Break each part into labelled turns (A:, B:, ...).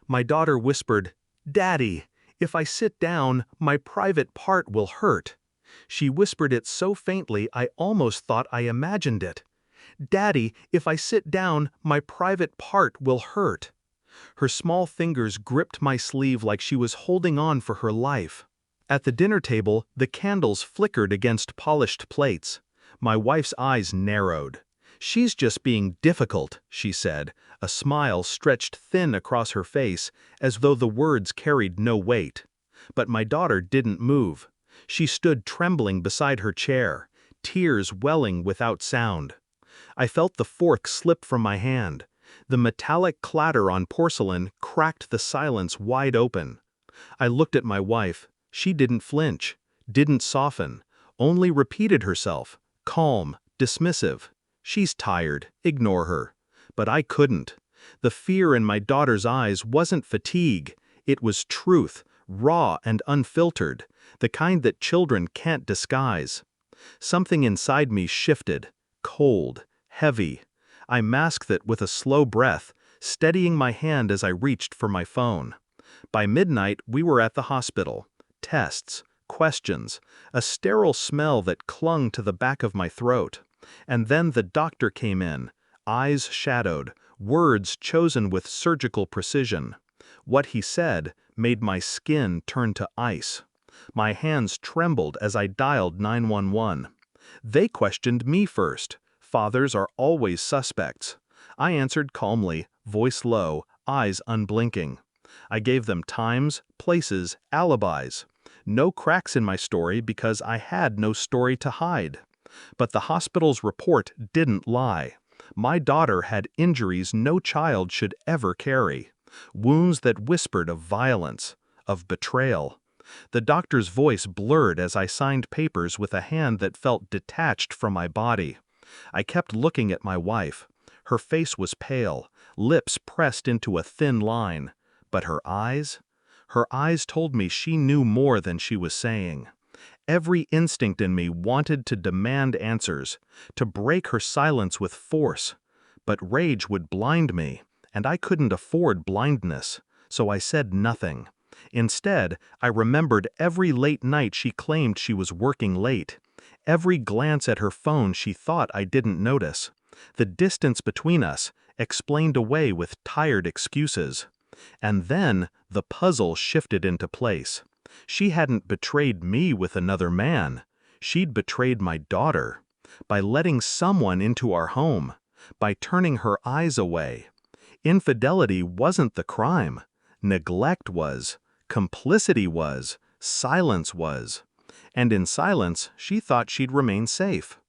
A: My daughter whispered, "Daddy, if I sit down, my private part will hurt." She whispered it so faintly I almost thought I imagined it. "Daddy, if I sit down, my private part will hurt." Her small fingers gripped my sleeve like she was holding on for her life. At the dinner table, the candles flickered against polished plates. My wife's eyes narrowed. "She's just being difficult," she said, a smile stretched thin across her face, as though the words carried no weight. But my daughter didn't move. She stood trembling beside her chair, tears welling without sound. I felt the fork slip from my hand. The metallic clatter on porcelain cracked the silence wide open. I looked at my wife. She didn't flinch, didn't soften, only repeated herself, calm, dismissive. "She's tired, ignore her." But I couldn't. The fear in my daughter's eyes wasn't fatigue, it was truth, raw and unfiltered, the kind that children can't disguise. Something inside me shifted, cold, heavy. I masked it with a slow breath, steadying my hand as I reached for my phone. By midnight, we were at the hospital. Tests, questions, a sterile smell that clung to the back of my throat. And then the doctor came in, eyes shadowed, words chosen with surgical precision. What he said made my skin turn to ice. My hands trembled as I dialed 911. They questioned me first. Fathers are always suspects. I answered calmly, voice low, eyes unblinking. I gave them times, places, alibis. No cracks in my story because I had no story to hide. But the hospital's report didn't lie. My daughter had injuries no child should ever carry. Wounds that whispered of violence, of betrayal. The doctor's voice blurred as I signed papers with a hand that felt detached from my body. I kept looking at my wife. Her face was pale, lips pressed into a thin line. But her eyes? Her eyes told me she knew more than she was saying. Every instinct in me wanted to demand answers, to break her silence with force. But rage would blind me, and I couldn't afford blindness, so I said nothing. Instead, I remembered every late night she claimed she was working late. Every glance at her phone she thought I didn't notice. The distance between us, explained away with tired excuses. And then the puzzle shifted into place. She hadn't betrayed me with another man. She'd betrayed my daughter. By letting someone into our home. By turning her eyes away. Infidelity wasn't the crime. Neglect was. Complicity was. Silence was. And in silence, she thought she'd remain safe.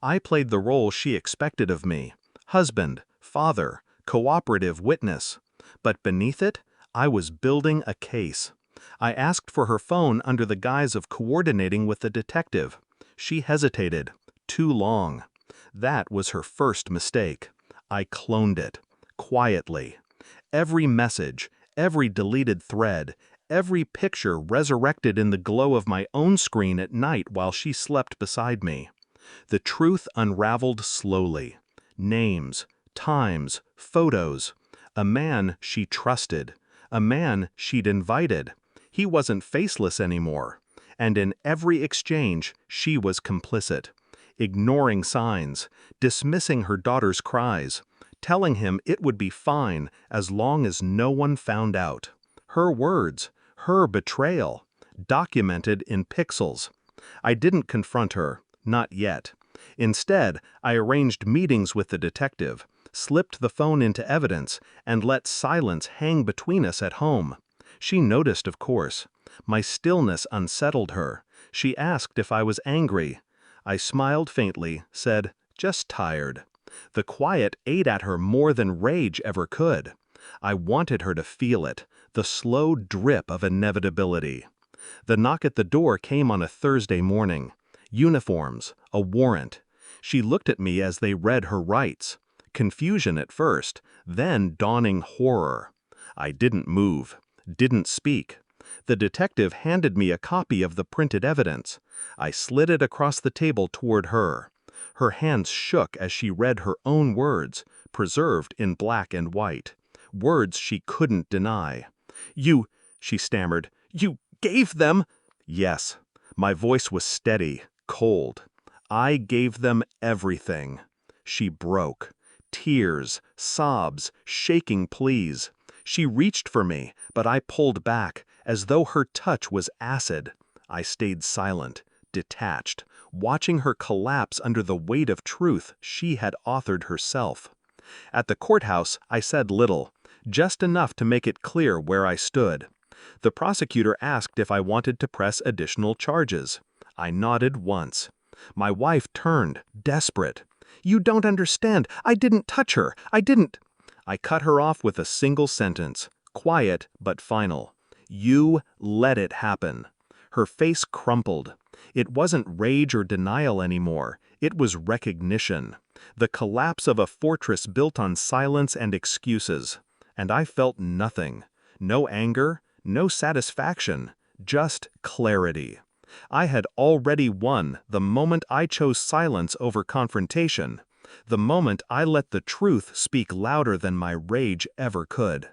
A: I played the role she expected of me. Husband, father, cooperative witness. But beneath it, I was building a case. I asked for her phone under the guise of coordinating with the detective. She hesitated. Too long. That was her first mistake. I cloned it. Quietly. Every message, every deleted thread, every picture resurrected in the glow of my own screen at night while she slept beside me. The truth unraveled slowly. Names, times, photos. A man she trusted. A man she'd invited. He wasn't faceless anymore. And in every exchange, she was complicit. Ignoring signs, dismissing her daughter's cries, telling him it would be fine as long as no one found out. Her words, her betrayal, documented in pixels. I didn't confront her, not yet. Instead, I arranged meetings with the detective, slipped the phone into evidence, and let silence hang between us at home. She noticed, of course. My stillness unsettled her. She asked if I was angry. I smiled faintly, said, "Just tired." The quiet ate at her more than rage ever could. I wanted her to feel it, the slow drip of inevitability. The knock at the door came on a Thursday morning. Uniforms, a warrant. She looked at me as they read her rights. Confusion at first, then dawning horror. I didn't move, didn't speak. The detective handed me a copy of the printed evidence. I slid it across the table toward her. Her hands shook as she read her own words, preserved in black and white. words she couldn't deny. "You," she stammered, "you gave them—" "Yes." My voice was steady, cold. "I gave them everything." She broke. Tears, sobs, shaking pleas. She reached for me, but I pulled back, as though her touch was acid. I stayed silent, detached, watching her collapse under the weight of truth she had authored herself. At the courthouse, I said little, just enough to make it clear where I stood. The prosecutor asked if I wanted to press additional charges. I nodded once. My wife turned, desperate. "You don't understand. I didn't touch her. I didn't—" I cut her off with a single sentence, quiet but final. "You let it happen." Her face crumpled. It wasn't rage or denial anymore. It was recognition. The collapse of a fortress built on silence and excuses. And I felt nothing. No anger, no satisfaction, just clarity. I had already won the moment I chose silence over confrontation, the moment I let the truth speak louder than my rage ever could.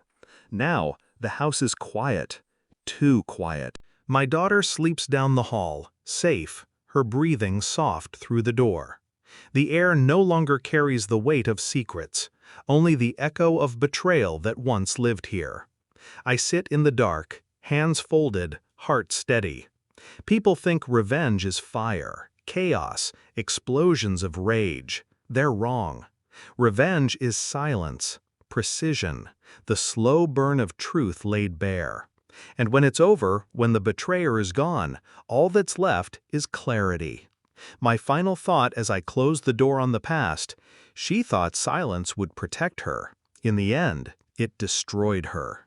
A: Now, the house is quiet. Too quiet. My daughter sleeps down the hall, safe, her breathing soft through the door. The air no longer carries the weight of secrets, only the echo of betrayal that once lived here. I sit in the dark, hands folded, heart steady. People think revenge is fire, chaos, explosions of rage. They're wrong. Revenge is silence, precision, the slow burn of truth laid bare. And when it's over, when the betrayer is gone, all that's left is clarity. My final thought as I closed the door on the past, she thought silence would protect her. In the end, it destroyed her.